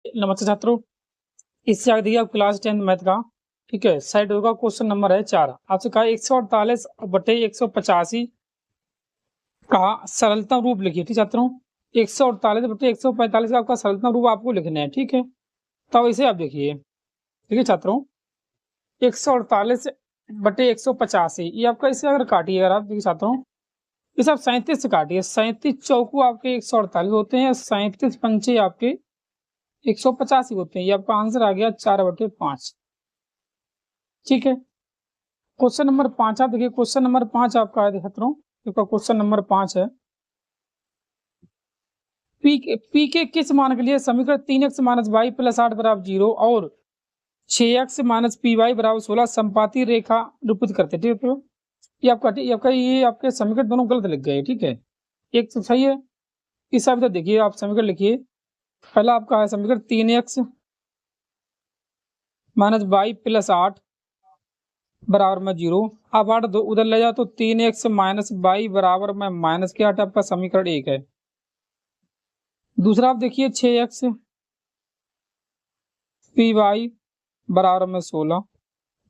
नमस्ते छात्रों। इससे आगे देखिए आप क्लास 10 मैथ का, ठीक है, साइड होगा क्वेश्चन नंबर है 4। आपसे कहा 148/185 का सरलतम रूप लिखिए। ठीक छात्रों, 148/145 का आपका सरलतम रूप आपको लिखना है। ठीक है, तो इसे आप देखिए। ठीक है छात्रों, 148/185 ये आपका, इसे अगर काटिए अगर आप, देखिए छात्रों, इसे आप 37 से काटिए। 37 चौकू आपके 148 होते हैं, 37 पंचे आपके 185 होते हैं। ये आपका आंसर आ गया 4/5। ठीक है, क्वेश्चन नंबर 5 आप देखिए। क्वेश्चन नंबर 5 आपका है छात्रों, क्वेश्चन नंबर 5 है, पी के किस मान के लिए समीकरण 3x - y + 8 = 0 और 6x - py = 16 संपाती रेखा निरूपित करते। ठीक है, तो ये आपके समीकरण दोनों गलत लिख गए। ठीक है, एक तो सही है। इस हिसाब से देखिए आप समीकरण लिखिए। पहला आपका है समीकरण 3x - y + 8 बराबर में 0। अब 8 उधर ले जाओ तो 3x - y बराबर में -8 आपका समीकरण 1 है। दूसरा आप देखिए 6x py बराबर में 16,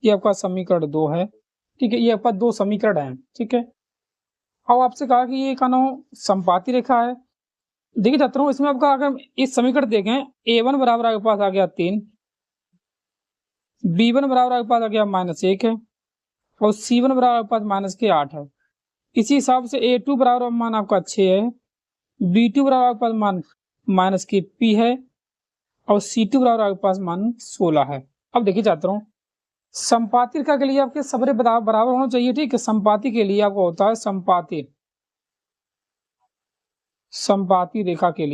ये आपका समीकरण 2 है। ठीक है, ये आपका 2 समीकरण है। ठीक है, अब आपसे कहा कि ये कानो संपाती रेखा है। देखिए छात्रों, इसमें आपका अगर इस समीकरण देखें, a1 बराबर आपके पास आ गया 3, b1 बराबर आपके पास आ गया -1 है और c1 बराबर आपके पास -8 है। इसी हिसाब से a2 बराबर मान आपका 6 है, b2 बराबर आपके पास मान -p है और c2 बराबर आपके पास मान 16 है। अब देखिए छात्रों, संपाती रेखा के लिए आपके सबरे बराबर होना चाहिए। ठीक है, संपाती के लिए आपको होता है संपाती रेखा के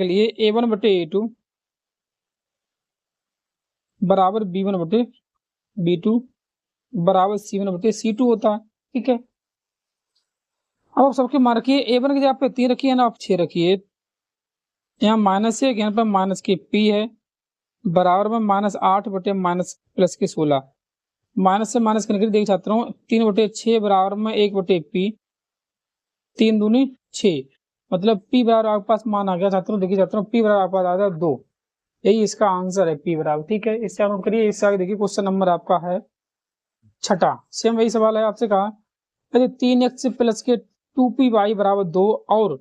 लिए a1/a2 बराबर b1/b2 बराबर c1/c2 होता है। ठीक है, अब आप सबके मान रखिए। a1 की जगह पे 3 रखिए ना, आप 6 रखिए। यहाँ -1 यहाँ पर -p है बराबर में -8/-16। माइनस से माइनस करके देख छात्रों, 3/6 बराबर में 1/p, 3 दूनी 6, मतलब p बराबर आपके पास मान आ गया छात्रों। देखिए छात्रों, p बराबर आपके पास आ गया 2। यही इसका आंसर है, p बराबर। ठीक है, इससे आप नोट करिए। इससे आगे देखिए क्वेश्चन नंबर आपका है 6। सेम वही सवाल है आपसे कहा, यदि 3x प्लस के 2py बराबर 2 और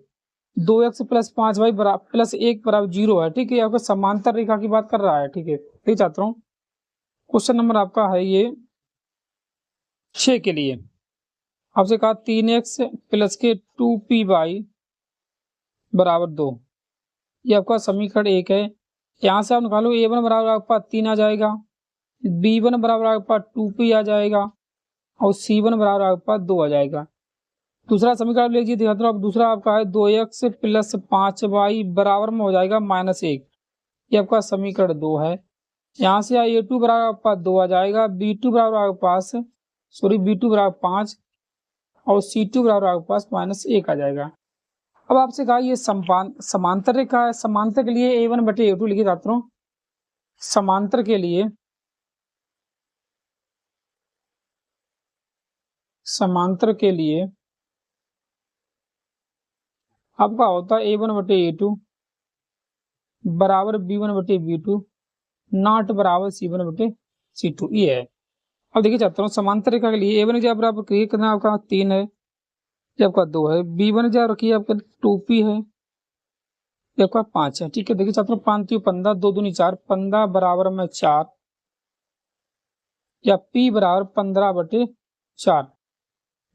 2x + 5y + 1 बराबर 0 है। ठीक है, आपको समांतर रेखा की बात कर रहा है। ठीक है, ठीक छात्रों, क्वेश्चन नंबर आपका है ये 6 के लिए। आपसे कहा 3x प्लस के 2py बराबर 2, ये आपका समीकरण 1 है। यहाँ से आप निकालो a1 बराबर आपके पास 3 आ जाएगा, b1 बराबर आपके पास 2p आ जाएगा और c1 बराबर आपके पास 2 आ जाएगा। दूसरा समीकरण लीजिए, देखा अब दूसरा आपका है 2x + 5y बराबर में हो जाएगा -1, ये आपका समीकरण 2 है। यहाँ से a2 बराबर आपके पास 2 आ जाएगा, b2 बराबर आपके पास b2 बराबर 5 और c2 बराबर आपके पास -1 आ जाएगा। अब आपसे कहा ये समांतर रेखा है। समांतर के लिए a1/a2 लिखिए छात्रों। समांतर के लिए आपका होता है a1/a2 बराबर b1/b2 नॉट बराबर c1/c2, ये है। अब देखिए छात्रों, समांतर रेखा के लिए a1 जब आप क्रिएट करना आपका 3 है, ये आपका 2 है, b1 जब रखिए आपका 2p है, ये आपका 5 है। ठीक है, देखिए छात्रों, 5 3 15, 2 दूनी 4, 15 बराबर में 4 या p बराबर 15/4,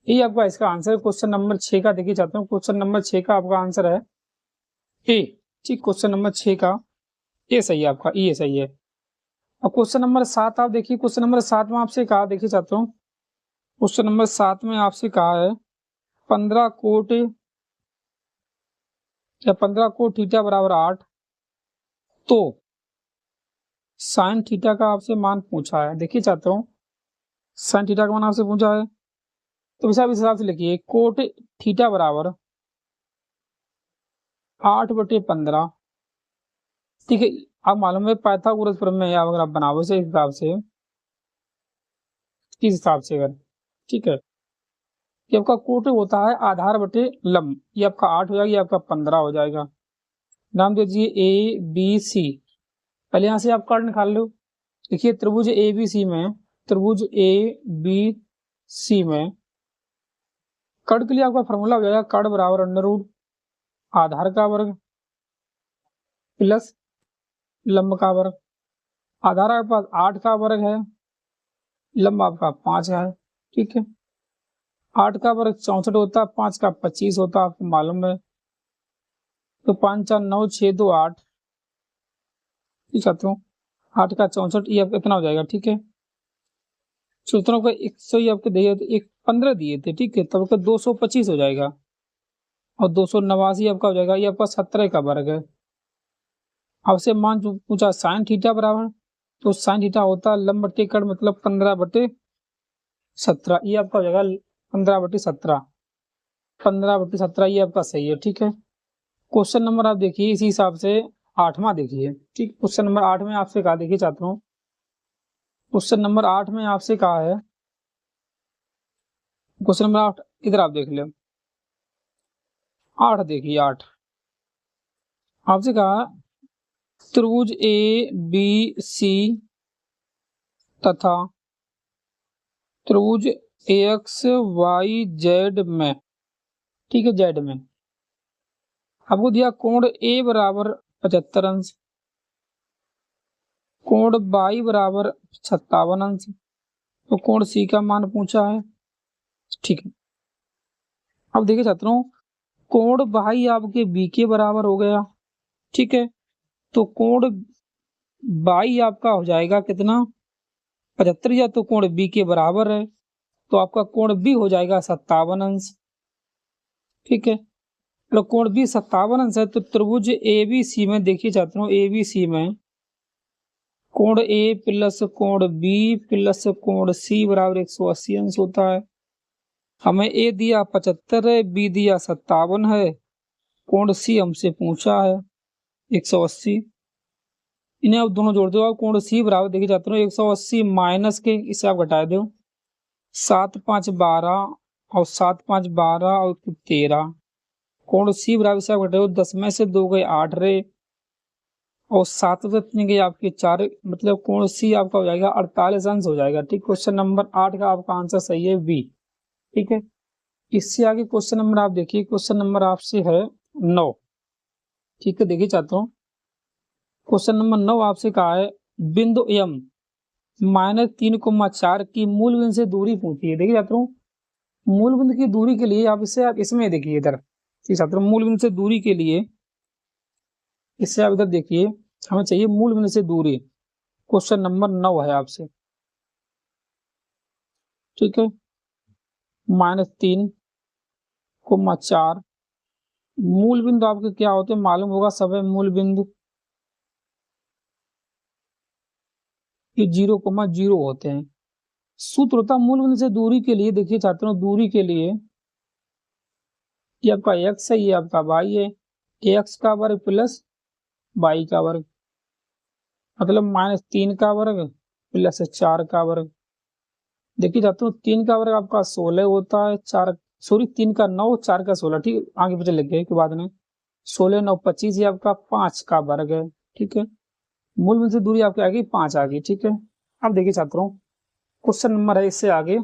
ये आपका इसका आंसर है क्वेश्चन नंबर 6 का। देखिए चाहता हूँ क्वेश्चन नंबर 6 का आपका आंसर है ए। ठीक, क्वेश्चन नंबर 6 का ए सही है, आपका ये सही है। अब क्वेश्चन नंबर 7 आप देखिए। क्वेश्चन नंबर 7 में आपसे कहा, देखिए चाहता हूँ, क्वेश्चन नंबर 7 में आपसे कहा है 15 कोट थीटा बराबर 8, तो साइन थीटा का आपसे मान पूछा है। देखिए चाहता हूँ, साइन थीटा का मान आपसे पूछा है, तो इस हिसाब से लिखिए कोट थीटा बराबर 8/15। ठीक है, आप मालूम है पाइथागोरस प्रमेय अगर आप बनाओ इस हिसाब से, इस हिसाब से अगर, ठीक है, ये आपका कोट होता है आधार बटे लंब, ये आपका 8 हो जाएगा, ये आपका 15 हो जाएगा। नाम दे दीजिए ए बी सी। पहले यहाँ से आप कर्ण निकाल लो। देखिए त्रिभुज ए बी सी में, त्रिभुज ए बी सी में कर्ण के लिए आपका फॉर्मूला हो जाएगा कर्ण बराबर अंडर रूट आधार का वर्ग प्लस लंब का वर्ग। आधार आपके पास 8 का वर्ग है, लंब आपका 5 है, ठीक है। 8 का वर्ग 64 होता है, 5 का 25 होता है, आपको मालूम है। तो 5 4 9 6 2 8, ठीक छात्रों 8 का 64 ये आपका कितना हो जाएगा, ठीक है। सूत्रों का 100 ही आपके दिए थे, 15 दिए थे, ठीक है, तब आपका 225 हो जाएगा और 289 आपका हो जाएगा, ये आपका 17 का वर्ग है। आपसे मान पूछा साइन थीटा बराबर, तो साइन थीटा होता है लंब बटे कर्ण मतलब 15/17, ये आपका हो जाएगा 15/17, 15/17 ये आपका सही है, ठीक है। क्वेश्चन नंबर आप देखिए इसी हिसाब से 8वां देखिए, ठीक। क्वेश्चन नंबर 8 में आपसे कहा, देखिए छात्रों क्वेश्चन नंबर 8 में आपसे कहा है, क्वेश्चन नंबर 8 इधर आप देख लो, 8 देखिए 8 आपसे कहा त्रिभुज ए बी सी तथा त्रिभुज एक्स वाई जेड में, ठीक है, जेड में आपको दिया कोण ए बराबर 75 अंश, कोण बाई बराबर 57 अंश, तो कोण सी का मान पूछा है, ठीक है। अब देखिए छात्रों कोण बाई आपके बी के बराबर हो गया, ठीक है, तो कोण बाई आपका हो जाएगा कितना 75, या तो कोण बी के बराबर है तो आपका कोण बी हो जाएगा 57 अंश, ठीक है। तो कोण बी 57 अंश है, तो त्रिभुज ए बी सी में देखिए छात्रों ए बी सी में कोण ए प्लस कोण बी प्लस कोण सी बराबर 180 अंश होता है। हमें ए दिया 75 है, बी दिया 57 है, कोण सी हमसे पूछा है 180, इन्हें आप दोनों जोड़ दो, आप कोण सी बराबर देखिए जाते हो 180 माइनस के इसे आप घटा दो, 7 5 12 और 7 5 12 और 13, कोण सी बराबर से आप घटाओ 10 में से 2 गए 8 रहे और 7 गए आपके 4, मतलब कोण सी आपका हो जाएगा 48 अंश हो जाएगा, ठीक। क्वेश्चन नंबर 8 का आपका आंसर सही है बी, ठीक है। इससे आगे क्वेश्चन नंबर आप देखिए, क्वेश्चन नंबर आपसे है 9, ठीक है। देखिए चाहता हूँ क्वेश्चन नंबर 9 आपसे कहा है बिंदु एम -3,4 की मूल बिंदु से दूरी पूछी है। देखिए छात्रों मूल बिंदु की दूरी के लिए आप इसमें देखिए इधर, ठीक छात्रों मूल बिंदु से दूरी के लिए इससे आप इधर देखिए, हमें चाहिए मूल बिंदु से दूरी, क्वेश्चन नंबर 9 है आपसे, ठीक है। -3,4 मूल बिंदु आपके क्या होते हैं मालूम होगा सब है, मूल बिंदु ये 0,0 होते हैं। सूत्र होता है मूल बिंदु से दूरी के लिए, देखिए छात्रों दूरी के लिए ये आपका x है, ये आपका y है, x का वर्ग प्लस y का वर्ग मतलब -3 का वर्ग प्लस 4 का वर्ग। देखिए छात्रों 3 का वर्ग आपका 16 होता है, 3 का 9, 4 का 16, ठीक आगे पीछे लग गए के बाद में 16 9 25 ये आपका 5 का वर्ग है, ठीक है। मूल बिंदु से दूरी आपकी आ गई 5 आ गई, ठीक है। अब देखिए छात्रों क्वेश्चन नंबर है इससे आगे